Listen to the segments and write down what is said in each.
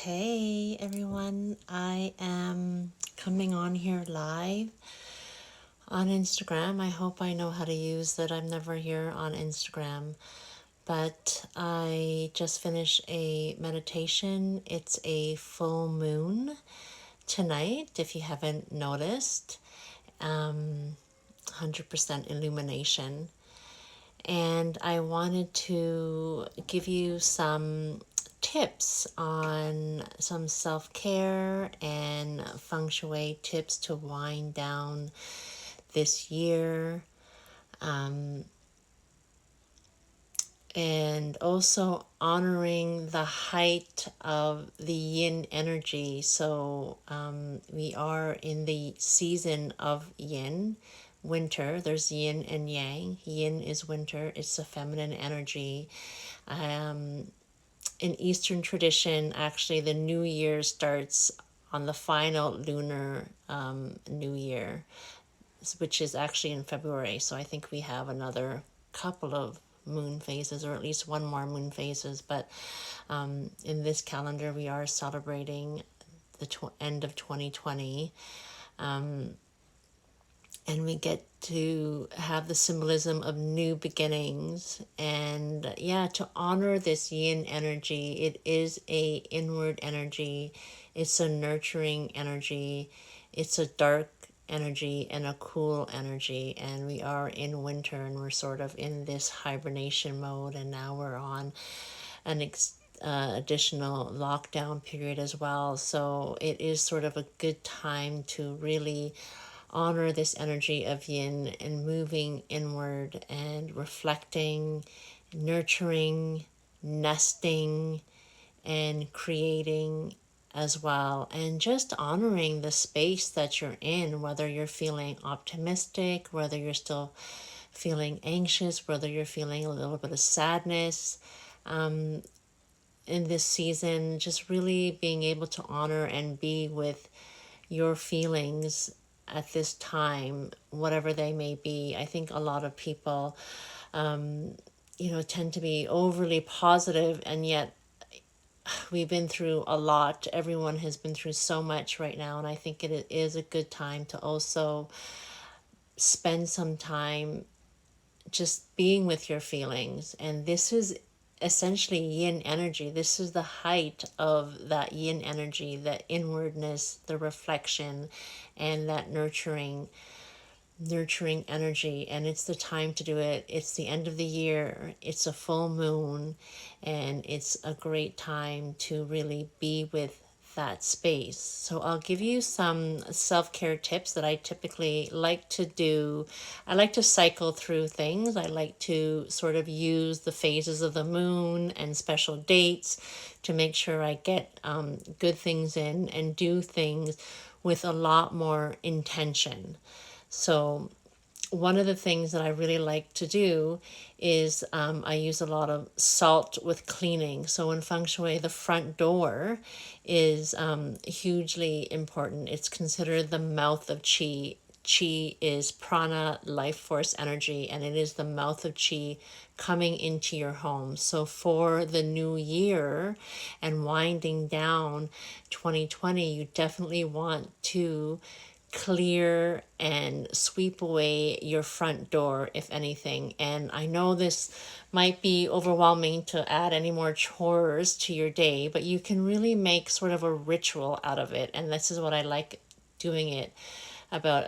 Hey everyone, I am coming on here live on Instagram. I hope I know how to use it. I'm never here on Instagram, but I just finished a meditation. It's a full moon tonight, if you haven't noticed. 100% illumination. And I wanted to give you some tips on some self-care and feng shui tips to wind down this year, and also honoring the height of the yin energy. So we are in the season of yin, winter. There's yin and yang. Yin is winter, it's the feminine energy. In Eastern tradition, actually, the new year starts on the final lunar new year, which is actually in February. So I think we have another couple of moon phases, or at least one more moon phases. But in this calendar, we are celebrating the end of 2020. And we get to have the symbolism of new beginnings, and to honor this yin energy. It is a inward energy, it's a nurturing energy, it's a dark energy and a cool energy. And we are in winter, and we're sort of in this hibernation mode, and now we're on an additional lockdown period as well. So it is sort of a good time to really honor this energy of yin and moving inward and reflecting, nurturing, nesting, and creating as well. And just honoring the space that you're in, whether you're feeling optimistic, whether you're still feeling anxious, whether you're feeling a little bit of sadness. In this season, just really being able to honor and be with your feelings at this time, whatever they may be. I think a lot of people, tend to be overly positive, and yet we've been through a lot. Everyone has been through so much right now, and I think it is a good time to also spend some time just being with your feelings. And this is essentially yin energy. This is the height of that yin energy, the inwardness, the reflection, and that nurturing energy. And it's the time to do it. It's the end of the year, it's a full moon, and it's a great time to really be with that space. So I'll give you some self-care tips that I typically like to do. I like to cycle through things. I like to sort of use the phases of the moon and special dates to make sure I get good things in and do things with a lot more intention. So one of the things that I really like to do is I use a lot of salt with cleaning. So in Feng Shui, the front door is hugely important. It's considered the mouth of qi. Qi is prana, life force energy, and it is the mouth of qi coming into your home. So for the new year and winding down 2020, you definitely want to clear and sweep away your front door, if anything. And I know this might be overwhelming to add any more chores to your day, but you can really make sort of a ritual out of it. And this is what I like doing it about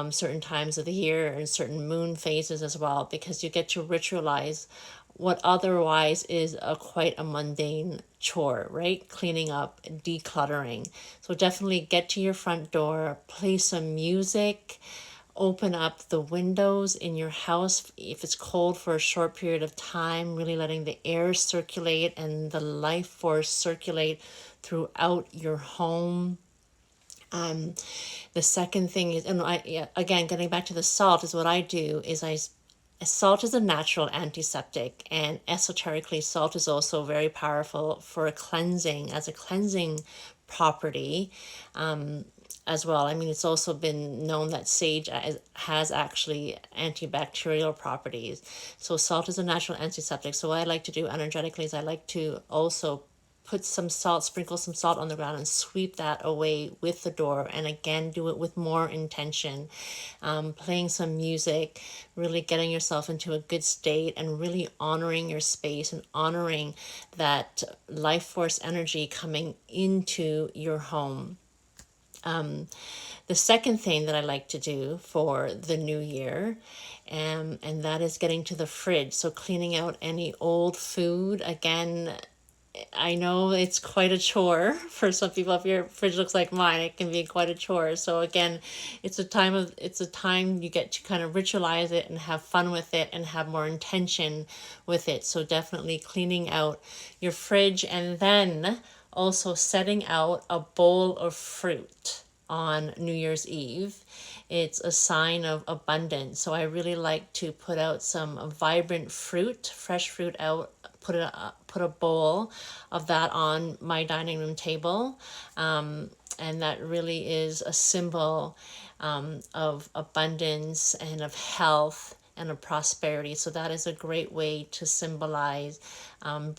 certain times of the year and certain moon phases as well, because you get to ritualize what otherwise is quite a mundane chore, right? Cleaning up, decluttering. So definitely get to your front door, play some music, open up the windows in your house if it's cold for a short period of time, really letting the air circulate and the life force circulate throughout your home. The second thing is, and again, getting back to the salt, is what I do is salt is a natural antiseptic, and esoterically, salt is also very powerful for a cleansing, as a cleansing property as well. I mean, it's also been known that sage has actually antibacterial properties. So salt is a natural antiseptic. So what I like to do energetically is I like to also put some salt, sprinkle some salt on the ground and sweep that away with the door. And again, do it with more intention, playing some music, really getting yourself into a good state and really honoring your space and honoring that life force energy coming into your home. The second thing that I like to do for the new year, and that is getting to the fridge. So cleaning out any old food. Again, I know it's quite a chore for some people. If your fridge looks like mine, it can be quite a chore. So again, it's a time you get to kind of ritualize it and have fun with it and have more intention with it. So definitely cleaning out your fridge, and then also setting out a bowl of fruit on New Year's Eve. It's a sign of abundance. So I really like to put out some vibrant fruit, fresh fruit out, put a bowl of that on my dining room table. And that really is a symbol of abundance and of health and of prosperity. So that is a great way to symbolize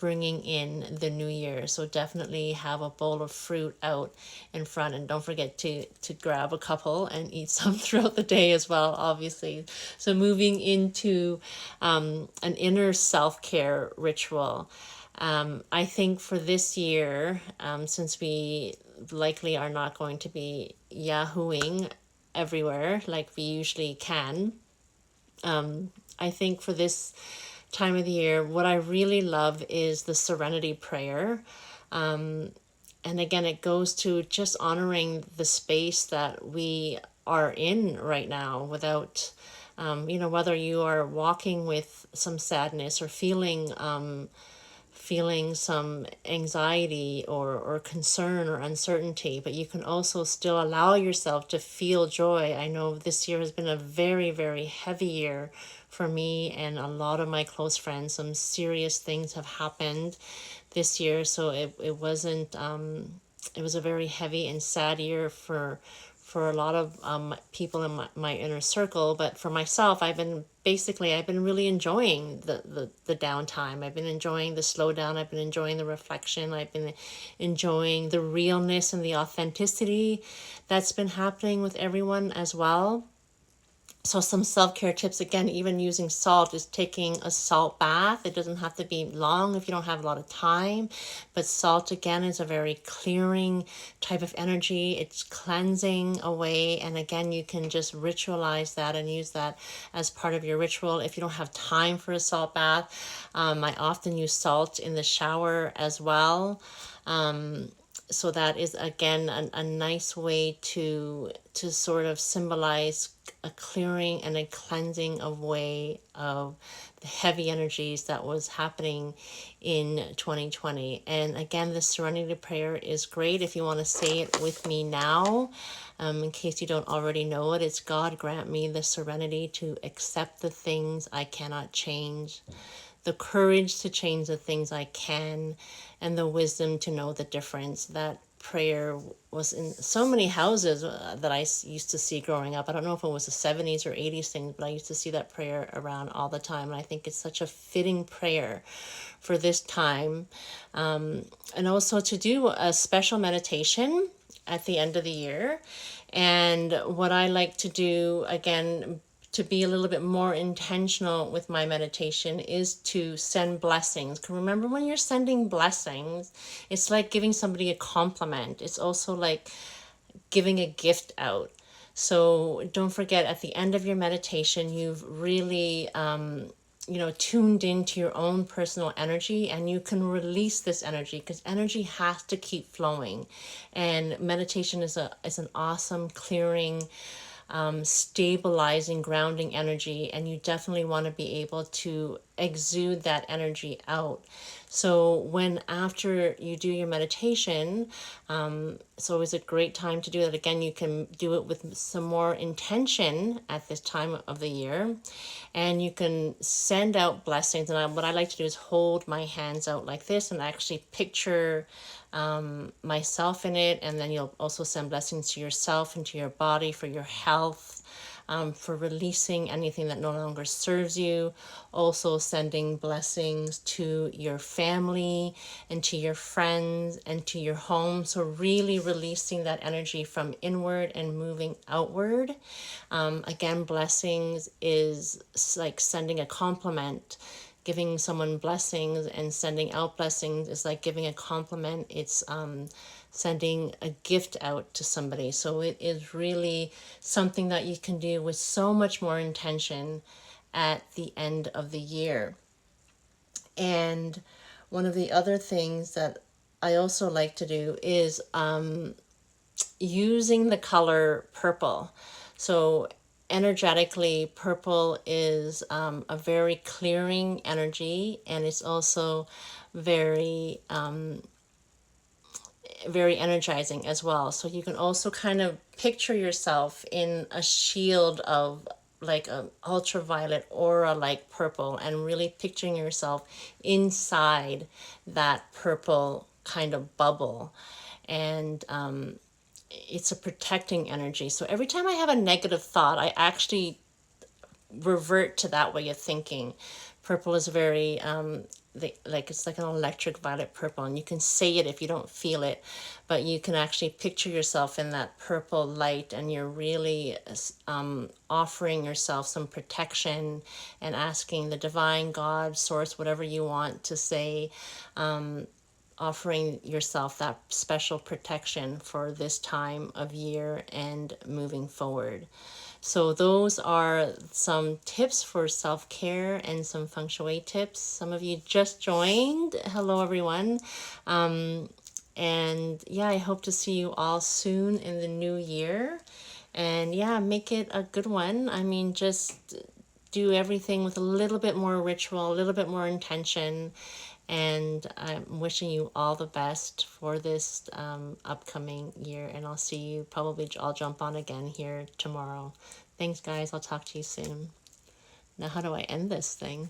bringing in the new year. So definitely have a bowl of fruit out in front, and don't forget to grab a couple and eat some throughout the day as well, obviously. So moving into an inner self-care ritual. I think for this year, since we likely are not going to be yahooing everywhere like we usually can, I think for this time of the year, what I really love is the Serenity Prayer. And again, it goes to just honoring the space that we are in right now without, whether you are walking with some sadness or feeling some anxiety or concern or uncertainty, but you can also still allow yourself to feel joy. I know this year has been a very, very heavy year for me and a lot of my close friends. Some serious things have happened this year, so it wasn't, it was a very heavy and sad year for a lot of people in my inner circle. But for myself, I've been really enjoying the downtime. I've been enjoying the slowdown. I've been enjoying the reflection. I've been enjoying the realness and the authenticity that's been happening with everyone as well. So some self-care tips, again, even using salt, is taking a salt bath. It doesn't have to be long if you don't have a lot of time, but salt, again, is a very clearing type of energy. It's cleansing away, and again, you can just ritualize that and use that as part of your ritual. If you don't have time for a salt bath, I often use salt in the shower as well. So that is, again, a nice way to sort of symbolize a clearing and a cleansing away of the heavy energies that was happening in 2020. And again, the Serenity Prayer is great. If you want to say it with me now, in case you don't already know it, it's: God grant me the serenity to accept the things I cannot change, the courage to change the things I can, and the wisdom to know the difference. That prayer was in so many houses that I used to see growing up. I don't know if it was the 70s or 80s thing, but I used to see that prayer around all the time. And I think it's such a fitting prayer for this time. And also to do a special meditation at the end of the year. And what I like to do, again, to be a little bit more intentional with my meditation, is to send blessings. Because remember, when you're sending blessings, it's like giving somebody a compliment. It's also like giving a gift out. So don't forget, at the end of your meditation, you've really tuned into your own personal energy, and you can release this energy, because energy has to keep flowing. And meditation is an awesome clearing, stabilizing, grounding energy, and you definitely want to be able to exude that energy out. So when after you do your meditation, it's always a great time to do that. Again, you can do it with some more intention at this time of the year, and you can send out blessings. And what I like to do is hold my hands out like this and actually picture myself in it, and then you'll also send blessings to yourself and to your body for your health, for releasing anything that no longer serves you. Also sending blessings to your family and to your friends and to your home. So really releasing that energy from inward and moving outward. Again, blessings is like sending a compliment. Giving someone blessings and sending out blessings is like giving a compliment. It's sending a gift out to somebody. So it is really something that you can do with so much more intention at the end of the year. And one of the other things that I also like to do is using the color purple. So energetically, purple is a very clearing energy, and it's also very very energizing as well. So you can also kind of picture yourself in a shield of like a ultraviolet aura like purple, and really picturing yourself inside that purple kind of bubble. And it's a protecting energy. So every time I have a negative thought, I actually revert to that way of thinking. Purple is very like it's like an electric violet purple, and you can say it if you don't feel it, but you can actually picture yourself in that purple light, and you're really offering yourself some protection and asking the divine God, source, whatever you want to say, offering yourself that special protection for this time of year and moving forward. So those are some tips for self-care and some feng shui tips. Some of you just joined. Hello, everyone. And yeah, I hope to see you all soon in the new year. And yeah, make it a good one. I mean, just do everything with a little bit more ritual, a little bit more intention. And I'm wishing you all the best for this upcoming year. And I'll see you probably, I'll jump on again here tomorrow. Thanks, guys. I'll talk to you soon. Now, how do I end this thing?